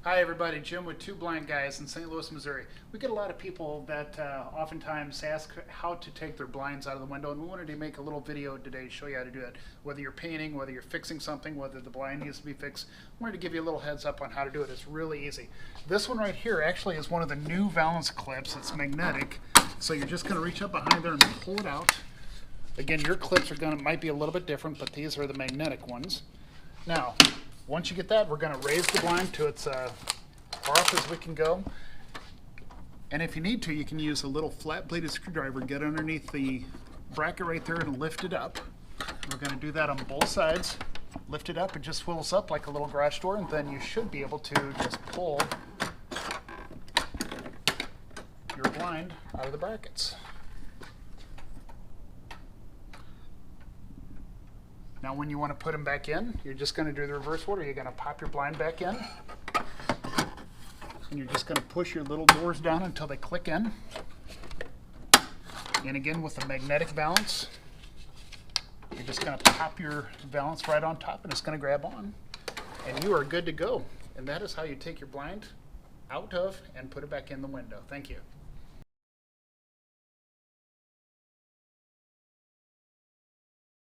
Hi everybody, Jim with Two Blind Guys in St. Louis, Missouri. We get a lot of people that oftentimes ask how to take their blinds out of the window, and we wanted to make a little video today to show you how to do it. Whether you're painting, whether you're fixing something, whether the blind needs to be fixed, I wanted to give you a little heads up on how to do it. It's really easy. This one right here actually is one of the new valance clips. It's magnetic, so you're just going to reach up behind there and pull it out. Again, your clips might be a little bit different, but these are the magnetic ones. Now, once you get that, we're going to raise the blind to its far up as we can go. And if you need to, you can use a little flat-bladed screwdriver, get underneath the bracket right there and lift it up. We're going to do that on both sides. Lift it up, it just swivels up like a little garage door, and then you should be able to just pull your blind out of the brackets. Now when you want to put them back in, you're just going to do the reverse order. You're going to pop your blind back in, and you're just going to push your little doors down until they click in. And again, with the magnetic valance, you're just going to pop your valance right on top, and it's going to grab on. And you are good to go. And that is how you take your blind out of and put it back in the window. Thank you.